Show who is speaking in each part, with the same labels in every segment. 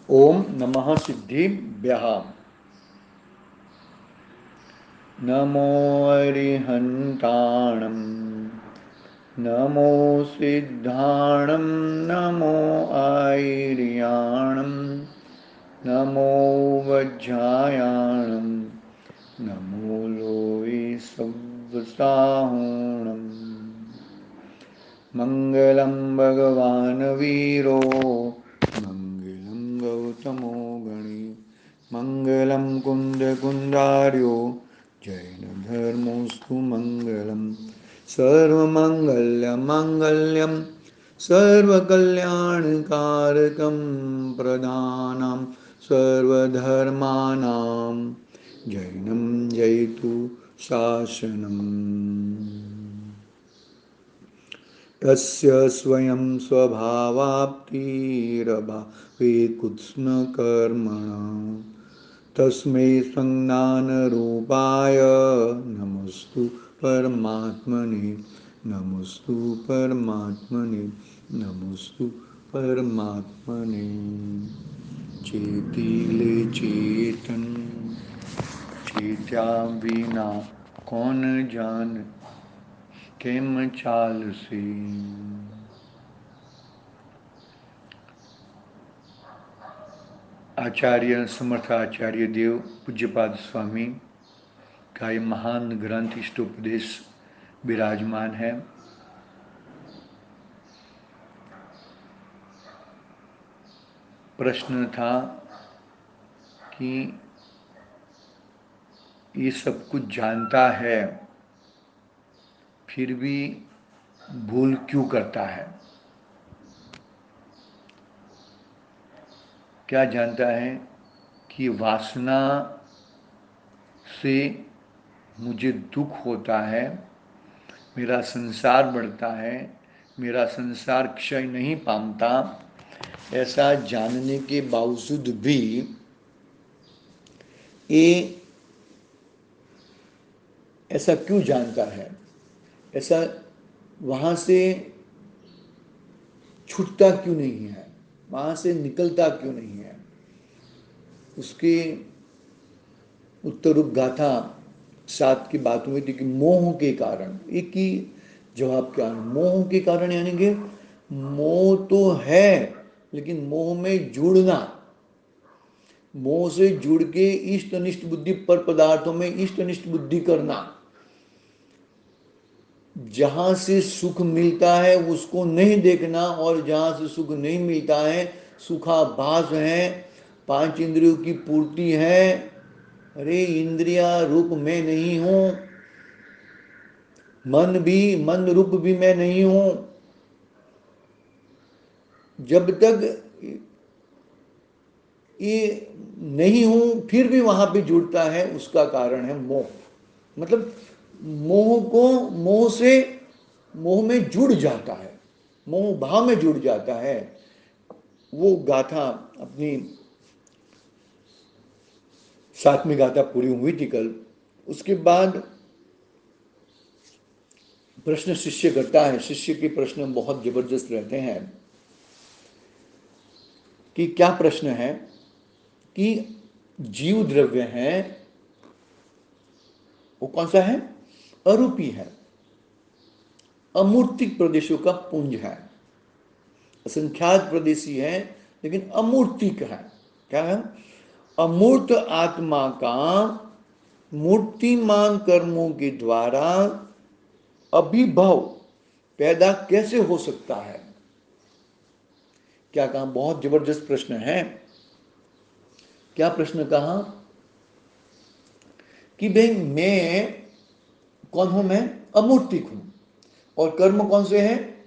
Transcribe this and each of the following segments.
Speaker 1: ओम नमः सिद्धिभ्यः। नमो अरिहन्ताणं नमो सिद्धाणं नमो आयर्याणं नमो वज्रायाणं नमो लोये सव्साहुणम्। मङ्गलं भगवान् वीरो मङ्गलं गौतमो गणे मङ्गलं कुन्दकुन्दार्यो जैनधर्मोऽस्तु मङ्गलं सर्वमङ्गल्यमाङ्गल्यं सर्वकल्याणकारकं प्रदानं सर्वधर्माणां जैनं जयतु शासनम्। तस्य स्वयं स्वभावाप्तिरभावे कुत्स्नकर्मणा तस्मै संज्ञानरूपाय नमस्तु परमात्मने नमस्तु परमात्मने नमस्तु परमात्मने। चेतिले चेतन चेत्या बिना कौन जान केम चालसी। आचार्य समर्थ आचार्य देव पूज्यपाद स्वामी का ये महान ग्रंथ इष्टोपदेश विराजमान है। प्रश्न था कि ये सब कुछ जानता है फिर भी भूल क्यों करता है। क्या जानता है कि वासना से मुझे दुख होता है, मेरा संसार बढ़ता है, मेरा संसार क्षय नहीं पाता। ऐसा जानने के बावजूद भी ये ऐसा क्यों जानता है, ऐसा वहाँ से छूटता क्यों नहीं है, वहाँ से निकलता क्यों नहीं है। उसकी उत्तरूप गाथा 7 की बात हुई थी कि मोह के कारण। एक ही जवाब क्या है, मोह के कारण, यानी कि मोह तो है लेकिन मोह में जुड़ना, मोह से जुड़ के इष्ट अनिष्ट बुद्धि पर पदार्थों में इष्ट अनिष्ट बुद्धि करना, जहां से सुख मिलता है उसको नहीं देखना और जहां से सुख नहीं मिलता है सुखाभास है, 5 इंद्रियों की पूर्ति है। अरे इंद्रिया रूप में नहीं हूं, मन रूप भी मैं नहीं हूं। जब तक ये नहीं हूं फिर भी वहां पे जुड़ता है, उसका कारण है मोह। मतलब मोह में जुड़ जाता है, मोह भाव में जुड़ जाता है। वो गाथा अपनी 7वीं गाथा पूरी हुई थी कल। उसके बाद प्रश्न शिष्य करता है। शिष्य के प्रश्न बहुत जबरदस्त रहते हैं। कि क्या प्रश्न है कि जीव द्रव्य है वो कौन सा है, अरूपी है, अमूर्तिक प्रदेशों का पुंज है, असंख्यात प्रदेशी है लेकिन अमूर्तिक है। क्या है, अमूर्त आत्मा का मूर्तिमान कर्मों के द्वारा अभिभव पैदा कैसे हो सकता है। क्या कहा, बहुत जबरदस्त प्रश्न है। क्या प्रश्न कहा कि भाई मैं कौन हूं, मैं अमूर्तिक हूं और कर्म कौन से हैं,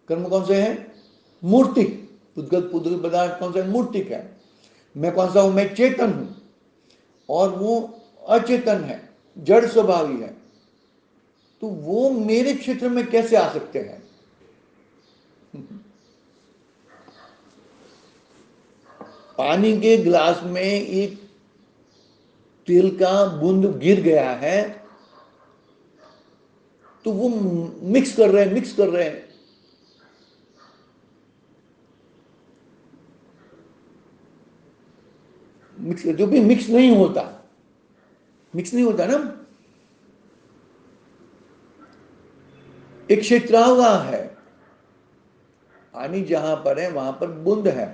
Speaker 1: कर्म कौन से हैं, मूर्तिक। पुद्गल पुद्गल पदार्थ कौन सा है, मूर्तिक है। मैं कौन सा हूं, मैं चेतन हूं और वो अचेतन है, जड़ स्वभावी है। तो वो मेरे क्षेत्र में कैसे आ सकते हैं। पानी के गिलास में एक तेल का बूंद गिर गया है तो वो मिक्स कर रहे हैं। मिक्स, जो भी मिक्स नहीं होता, मिक्स नहीं होता ना। एक क्षेत्रावगा है, पानी जहां पर है वहां पर बूंद है,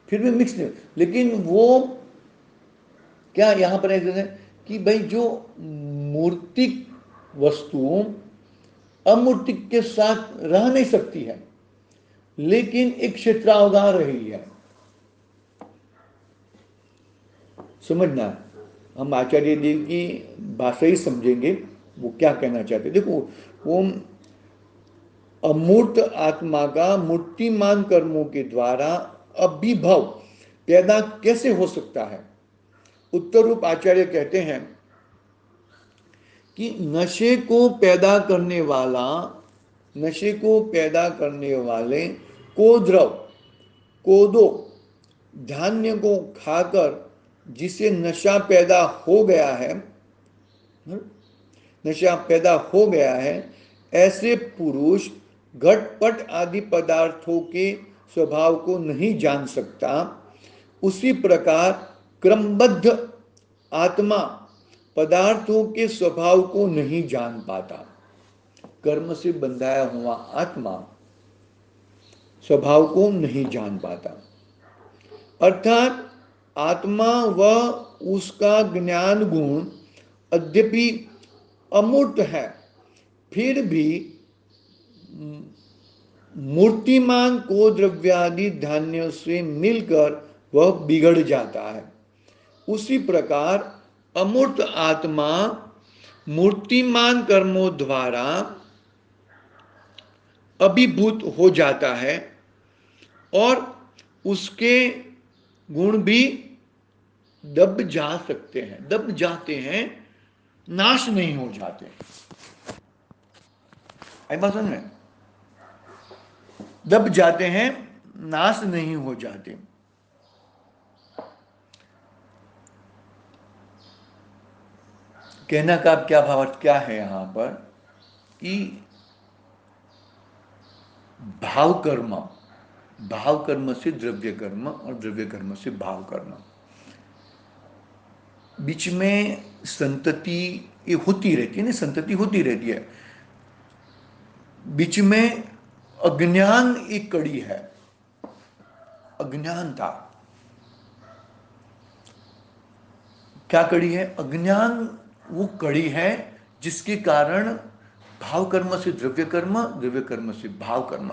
Speaker 1: फिर भी मिक्स नहीं, लेकिन वो क्या यहां पर है कि भाई जो मूर्तिक वस्तु अमूर्तिक के साथ रह नहीं सकती है, लेकिन एक क्षेत्रावगा रही है। समझना, हम आचार्य देव की भाषा ही समझेंगे वो क्या कहना चाहते। देखो, वो अमूर्त आत्मा का मूर्तिमान कर्मों के द्वारा अभिभव पैदा कैसे हो सकता है। उत्तर रूप आचार्य कहते हैं कि नशे को पैदा करने वाला, नशे को पैदा करने वाले कोद्रव, कोदो, धान्य को खाकर जिसे नशा पैदा हो गया है, नशा पैदा हो गया है, ऐसे पुरुष घटपट आदि पदार्थों के स्वभाव को नहीं जान सकता। उसी प्रकार क्रमबद्ध आत्मा पदार्थों के स्वभाव को नहीं जान पाता। कर्म से बंधाया हुआ आत्मा स्वभाव को नहीं जान पाता, अर्थात आत्मा व उसका ज्ञान गुण यद्यपि अमूर्त है, फिर भी मूर्तिमान को द्रव्यादि धान्यों से मिलकर वह बिगड़ जाता है। उसी प्रकार अमूर्त आत्मा मूर्तिमान कर्मों द्वारा अभिभूत हो जाता है और उसके गुण भी दब जा सकते हैं, दब जाते हैं, नाश नहीं हो जाते। आई बात समझ में? दब जाते हैं, नाश नहीं हो जाते। कहना का क्या भावार्थ क्या है यहां पर कि भाव कर्म, भाव कर्म से द्रव्य कर्म और द्रव्य कर्म से भाव कर्म, बीच में संतति ये होती रहती है ना, संतति होती रहती है। बीच में अज्ञान एक कड़ी है, अज्ञानता। क्या कड़ी है? अज्ञान वो कड़ी है जिसके कारण भाव कर्म से द्रव्य कर्म, द्रव्य कर्म से भाव कर्म,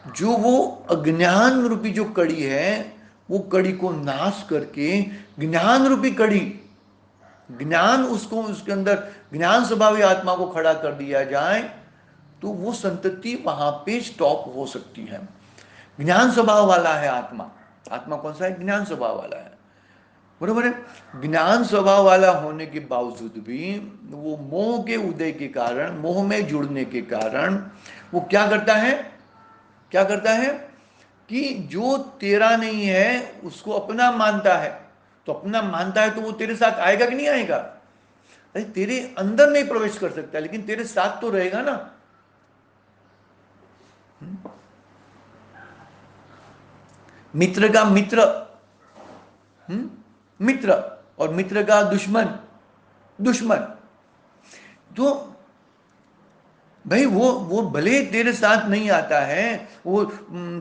Speaker 1: जो वो अज्ञान रूपी जो कड़ी है, वो कड़ी को नाश करके ज्ञान रूपी कड़ी, ज्ञान उसको, उसके अंदर ज्ञान स्वभावी आत्मा को खड़ा कर दिया जाए तो वो संतति वहां पे स्टॉप हो सकती है। ज्ञान स्वभाव वाला है आत्मा, आत्मा कौन सा है? ज्ञान स्वभाव वाला है, बरोबर है। ज्ञान स्वभाव वाला होने के बावजूद भी वो मोह के उदय के कारण, मोह में जुड़ने के कारण वो क्या करता है, क्या करता है कि जो तेरा नहीं है उसको अपना मानता है। तो अपना मानता है तो वो तेरे साथ आएगा कि नहीं आएगा? अरे तेरे अंदर नहीं प्रवेश कर सकता, लेकिन तेरे साथ तो रहेगा ना। मित्र का मित्र, मित्र, और मित्र का दुश्मन, दुश्मन। तो भाई वो भले तेरे साथ नहीं आता है, वो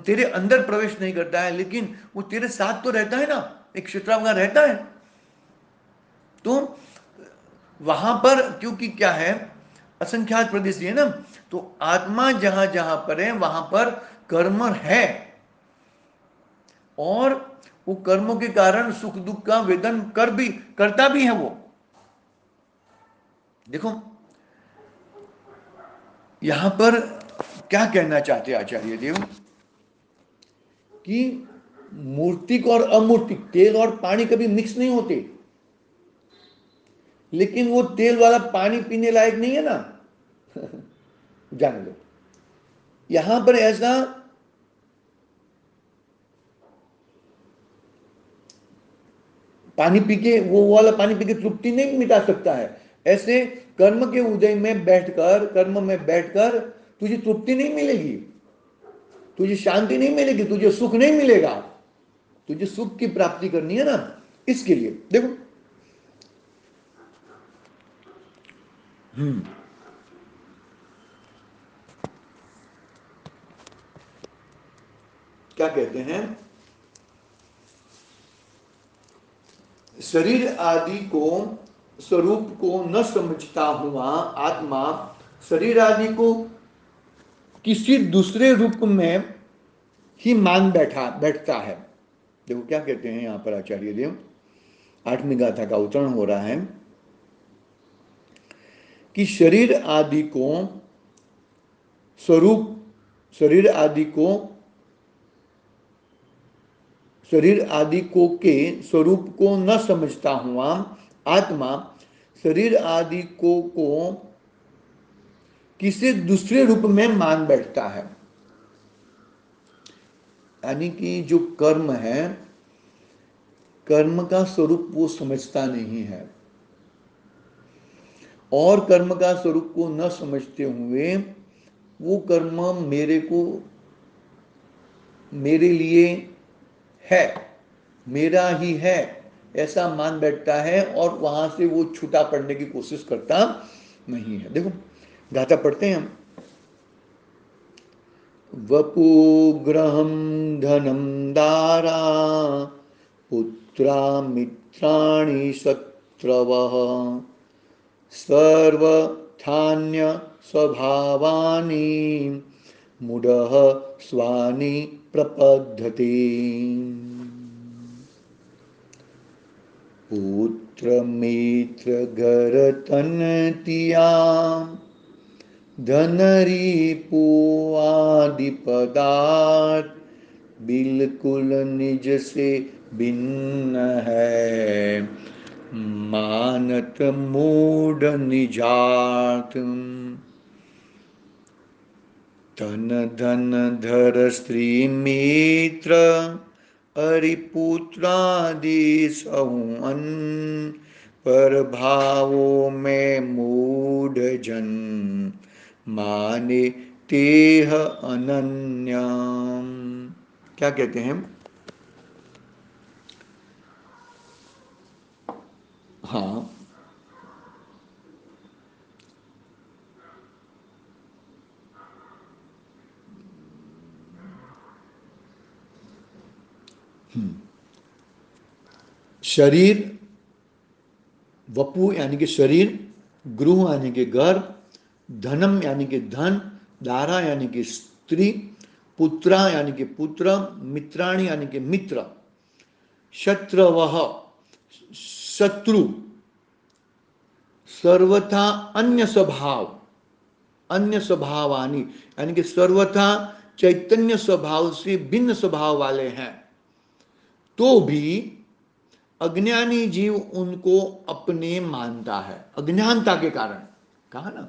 Speaker 1: तेरे अंदर प्रवेश नहीं करता है, लेकिन वो तेरे साथ तो रहता है ना, एक क्षेत्रावगा रहता है। तो वहां पर क्योंकि क्या है, असंख्यात प्रदेश है ना, तो आत्मा जहां जहां पर है वहां पर कर्म है, और वो कर्मों के कारण सुख दुख का वेदन करता भी है वो। देखो यहां पर क्या कहना चाहते आचार्य देव कि मूर्तिक और अमूर्तिक, तेल और पानी कभी मिक्स नहीं होते, लेकिन वो तेल वाला पानी पीने लायक नहीं है ना। जान लो, यहां पर ऐसा पानी पी के, वो वाला पानी पी के तृप्ति नहीं मिटा सकता है। ऐसे कर्म के उदय में बैठकर, कर्म में बैठकर तुझे तृप्ति नहीं मिलेगी, तुझे शांति नहीं मिलेगी, तुझे सुख नहीं मिलेगा। तुझे सुख की प्राप्ति करनी है ना, किसके लिए? देखो, क्या कहते हैं, शरीर आदि को स्वरूप को न समझता हुआ आत्मा शरीर आदि को किसी दूसरे रूप में ही मान बैठता है। देखो क्या कहते हैं यहां पर आचार्य देव, आठवीं गाथा का उच्चारण हो रहा है कि स्वरूप शरीर आदि को शरीर आदि को के स्वरूप को न समझता हुआ आत्मा शरीर आदि को किसी दूसरे रूप में मान बैठता है। यानी कि जो कर्म है, कर्म का स्वरूप वो समझता नहीं है, और कर्म का स्वरूप को न समझते हुए वो कर्म मेरे लिए है, मेरा ही है, ऐसा मान बैठता है, और वहां से वो छूटा पड़ने की कोशिश करता नहीं है। देखो गाथा पढ़ते हैं हम, वपुग्रहं धनं दारा पुत्रा मित्राणि शत्रवः सर्वथान्य स्वभावानि मूढ़ः स्वानि प्रपद्यते। पुत्र मित्र घर तनतिया धनरी पुआदि पदार्थ बिल्कुल निज से भिन्न है, मानत मूढ़ निजात। तन धन धर स्त्री मित्र अरिपुत्रादि सहुअन पर भावों में मूढ़ जन माने तेह अनन्यम। क्या कहते हैं? हाँ, शरीर, वपु यानी कि शरीर, गृह यानी कि घर, धनम यानी कि धन, दारा यानी कि स्त्री, पुत्रा यानी कि पुत्र, मित्राणी यानी कि मित्र, शत्रवः शत्रु, सर्वथा अन्य स्वभावानी यानी कि सर्वथा चैतन्य स्वभाव से भिन्न स्वभाव वाले हैं, तो भी अज्ञानी जीव उनको अपने मानता है, अज्ञानता के कारण। कहा ना,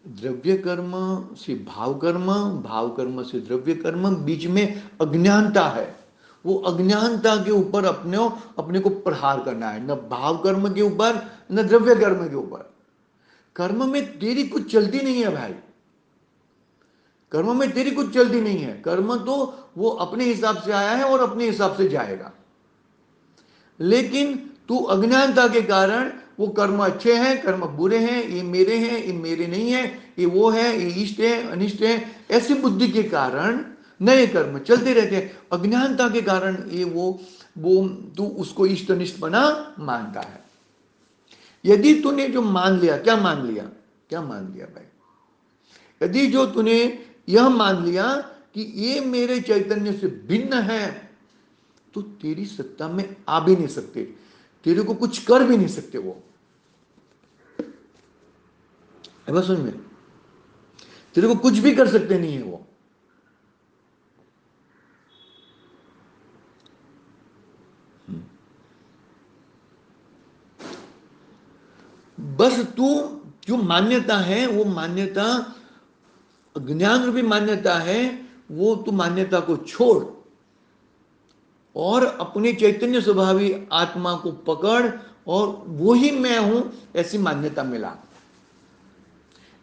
Speaker 1: द्रव्य कर्म से भाव कर्म, भाव कर्म से द्रव्य कर्म, बीच में अज्ञानता है। वो अज्ञानता के ऊपर अपने को प्रहार करना है, न भाव कर्म के ऊपर न द्रव्य कर्म के ऊपर। कर्म में तेरी कुछ चलती नहीं है भाई, कर्म में तेरी कुछ चलती नहीं है। कर्म तो वो अपने हिसाब से आया है और अपने हिसाब से जाएगा, लेकिन तू अज्ञानता के कारण वो कर्म अच्छे हैं, कर्म बुरे हैं, ये मेरे नहीं है, ये वो है, ये इष्ट है, अनिष्ट है, ऐसी बुद्धि के कारण नए कर्म चलते रहते हैं। अज्ञानता के कारण ये वो तू उसको इष्ट अनिष्ट बना मानता है। यदि तूने जो मान लिया, क्या मान लिया, क्या मान लिया भाई? यदि जो तूने यह मान लिया कि ये मेरे चैतन्य से भिन्न है, तो तेरी सत्ता में आ भी नहीं सकते, तेरे को कुछ कर भी नहीं सकते वो। बस समझ में, तेरे को कुछ भी कर सकते नहीं है वो। बस तू जो मान्यता है, वो मान्यता ज्ञान रूपी मान्यता है, वो तू मान्यता को छोड़ और अपने चैतन्य स्वभावी आत्मा को पकड़, और वो ही मैं हूं ऐसी मान्यता मिला,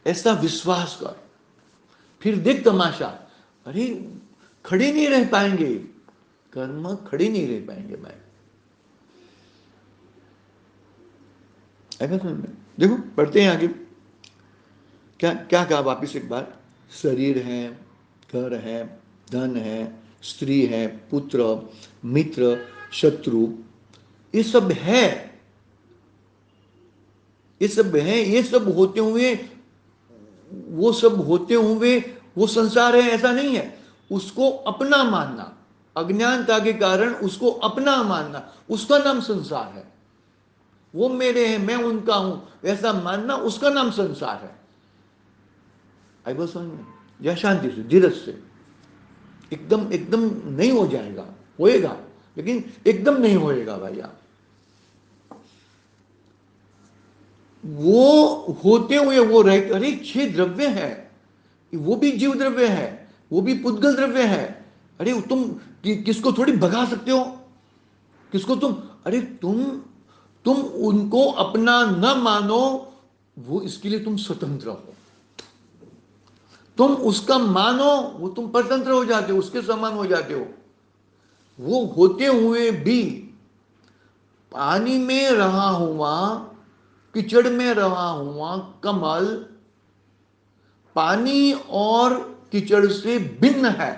Speaker 1: ऐसा विश्वास कर। फिर देख तमाशा, अरे खड़े नहीं रह पाएंगे, कर्म खड़े नहीं रह पाएंगे भाई। ऐसा समझ में, देखो पढ़ते हैं आगे, क्या क्या कहा वापिस एक बार। शरीर है, घर है, धन है, स्त्री है, पुत्र, मित्र, शत्रु, ये सब है, ये सब है, ये सब होते हुए, वो सब होते हुए वो संसार है ऐसा नहीं है। उसको अपना मानना, अज्ञानता के कारण उसको अपना मानना, उसका नाम संसार है। वो मेरे हैं, मैं उनका हूं, ऐसा मानना, उसका नाम संसार है। आई बात समझ में? या शांति से, धीरज से, एकदम एकदम नहीं हो जाएगा, होएगा, लेकिन एकदम नहीं होएगा भाई। आप वो होते हुए वो रह, अरे 6 द्रव्य है, वो भी जीव द्रव्य है, वो भी पुद्गल द्रव्य है। अरे तुम किसको थोड़ी भगा सकते हो, किसको तुम, अरे तुम उनको अपना न मानो, वो इसके लिए तुम स्वतंत्र हो। तुम उसका मानो, वो तुम परतंत्र हो जाते हो, उसके समान हो जाते हो। वो होते हुए भी पानी में रहा हुआ, कीचड़ में रहा हुआ कमल पानी और कीचड़ से भिन्न है।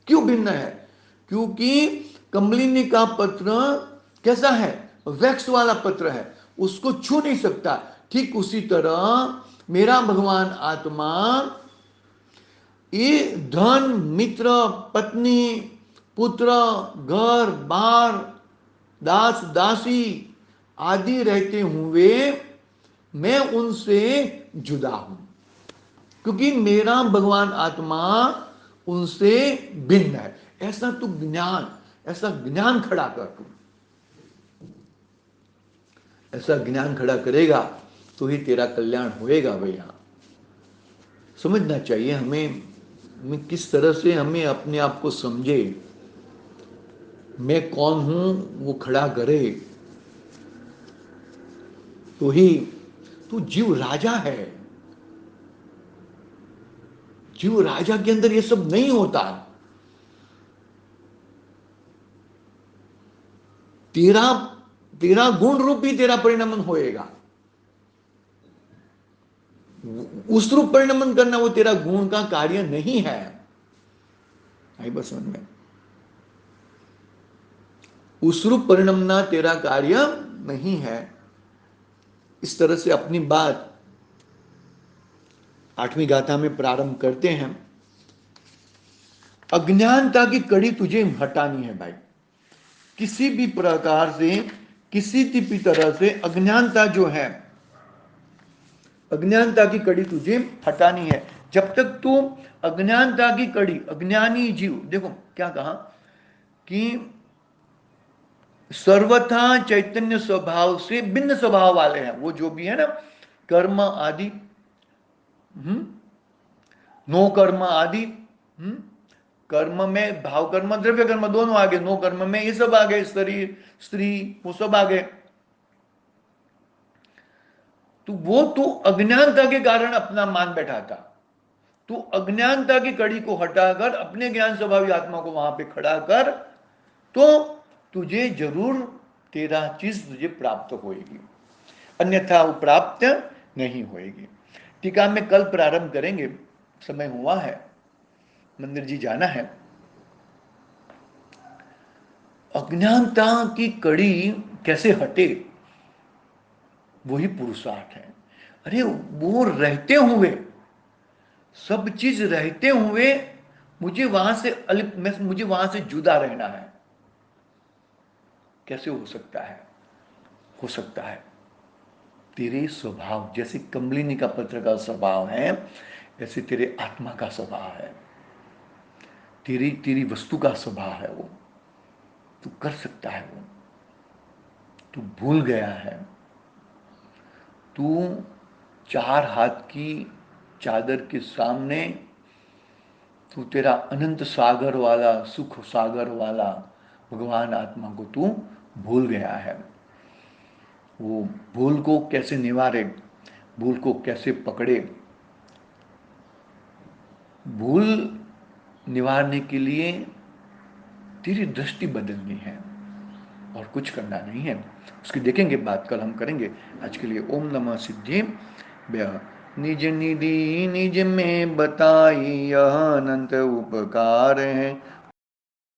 Speaker 1: क्यों भिन्न है? क्योंकि कमलिनी का पत्र कैसा है? वैक्स वाला पत्र है, उसको छू नहीं सकता। ठीक उसी तरह मेरा भगवान आत्मा ये धन, मित्र, पत्नी, पुत्र, घर बार, दास दासी आदि रहते हुए मैं उनसे जुदा हूं, क्योंकि मेरा भगवान आत्मा उनसे भिन्न है। ऐसा तू ज्ञान, ऐसा ज्ञान खड़ा कर, तू ऐसा ज्ञान खड़ा करेगा तो ही तेरा कल्याण होएगा भैया। समझना चाहिए हमें, किस तरह से हमें अपने आप को समझे, मैं कौन हूं वो खड़ा करे, तो ही तू जीव राजा है। जीव राजा के अंदर ये सब नहीं होता। तेरा तेरा गुण रूपी तेरा परिणमन होएगा। उस रूप परिणमन करना वो तेरा गुण का कार्य नहीं है। आई बस समझ में? उस रूप परिणमना तेरा कार्य नहीं है। इस तरह से अपनी बात 8वीं गाथा में प्रारंभ करते हैं। अज्ञानता की कड़ी तुझे हटानी है भाई, किसी भी प्रकार से, किसी भी तरह से अज्ञानता जो है, अज्ञानता की कड़ी तुझे हटानी है। जब तक तू अज्ञानता की कड़ी, अज्ञानी जीव, देखो क्या कहा कि सर्वथा चैतन्य स्वभाव से भिन्न स्वभाव वाले हैं वो जो भी है ना, कर्म आदि, नो कर्म आदि, कर्म में भाव कर्म, द्रव्य कर्म दोनों आ गए, नो कर्म में ये सब आ गए, शरीर, स्त्री, वो सब आ गए। तो वो तू अज्ञानता के कारण अपना मान बैठा था। तू अज्ञानता की कड़ी को हटाकर अपने ज्ञान स्वभावी आत्मा को वहां पे खड़ा कर, तो तुझे जरूर तेरा चीज तुझे प्राप्त होएगी, अन्यथा वो प्राप्त नहीं होएगी। टीका में कल प्रारंभ करेंगे, समय हुआ है, मंदिर जी जाना है। अज्ञानता की कड़ी कैसे हटे, वही पुरुषार्थ है। अरे वो रहते हुए, सब चीज रहते हुए मुझे वहां से मुझे वहां से जुदा रहना है, कैसे हो सकता है? हो सकता है तेरे स्वभाव, जैसे कमलिनी का पत्र का स्वभाव है, ऐसे तेरे आत्मा का स्वभाव है, तेरी तेरी वस्तु का स्वभाव है। वो तू कर सकता है, वो तू भूल गया है। तू 4 हाथ की चादर के सामने तू तेरा अनंत सागर वाला, सुख सागर वाला भगवान आत्मा को तू भूल गया है। वो भूल को कैसे निवारे, भूल को कैसे पकड़े? भूल निवारने के लिए तेरी दृष्टि बदलनी है। और कुछ करना नहीं है। उसकी देखेंगे बात, कल हम करेंगे। आज के लिए ओम नमः सिद्धि व्यय। निज निधि निज में बताई, यह अनंत उपकार है।